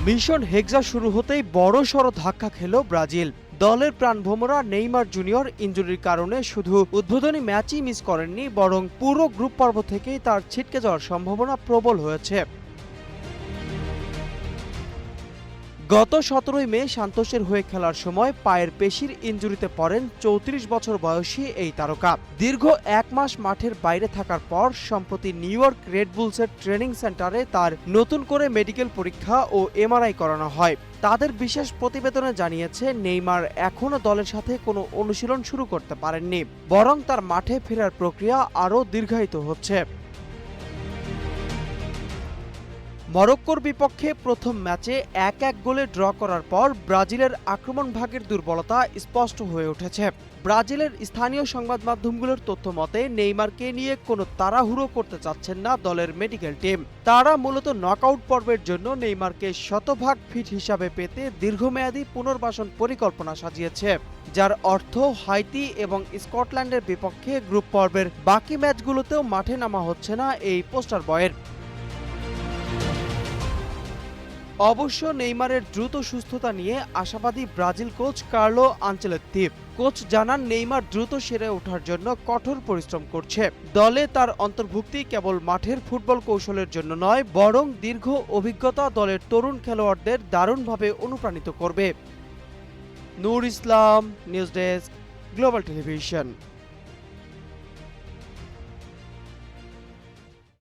Mission হেক্সা শুরু হতেই বড়সড় ধাক্কা খেল ব্রাজিল। দলের প্রাণভোমরা নেইমার জুনিয়র ইনজুরির কারণে শুধু উদ্বোধনী ম্যাচই মিস করেননি, বরং পুরো গ্রুপ পর্ব থেকেই তার ছিটকে যাওয়ার সম্ভাবনা প্রবল হয়েছে। গত 17 মে সান্তোসের হয়ে খেলার সময় পায়ের পেশির ইনজুরিতে পড়েন 34 বছর বয়সী এই তারকা। দীর্ঘ 1 মাস মাঠের বাইরে থাকার পর সম্প্রতি নিউ ইয়র্ক রেড বুলসের ট্রেনিং সেন্টারে তার নতুন করে মেডিকেল পরীক্ষা ও এমআরআই করানো হয়। তাদের বিশেষ প্রতিবেদনে জানিয়েছে নেইমার এখনও দলের সাথে কোনো অনুশীলন শুরু করতে পারেননি, বরং তার মাঠে ফেরার প্রক্রিয়া আরও দীর্ঘায়িত হচ্ছে। মরক্কোর বিপক্ষে প্রথম ম্যাচে 1-1 গোলে ড্র করার পর ব্রাজিলের আক্রমণ ভাগের দুর্বলতা স্পষ্ট হয়ে উঠেছে। ব্রাজিলের স্থানীয় সংবাদ মাধ্যমগুলোর তথ্য মতে নেইমারকে নিয়ে কোনো তাড়াহুড়ো করতে চাচ্ছেন না দলের মেডিকেল টিম। তারা মূলত নকআউট পর্বের জন্য নেইমারকে শতভাগ ফিট হিসাবে পেতে দীর্ঘমেয়াদী পুনর্বাসন পরিকল্পনা সাজিয়েছে, যার অর্থ হাইতি এবং স্কটল্যান্ডের বিপক্ষে গ্রুপ পর্বের বাকি ম্যাচগুলোতেও মাঠে নামা হচ্ছে না এই পোস্টার বয়ের। অবশ্য নেইমারের দ্রুত সুস্থতা নিয়ে আশাবাদী Brazil coach Carlo Ancelotti. Coach জানান নেইমার দ্রুত সেরে ওঠার জন্য কঠোর পরিশ্রম করছে। দলে তার অন্তর্ভুক্তি কেবল মাঠের ফুটবল কৌশলের জন্য নয়, বরং দীর্ঘ অভিজ্ঞতা দলের তরুণ খেলোয়াড়দের দারুণভাবে অনুপ্রাণিত করবে। নূর ইসলাম, নিউজ ডেস্ক, গ্লোবাল টেলিভিশন।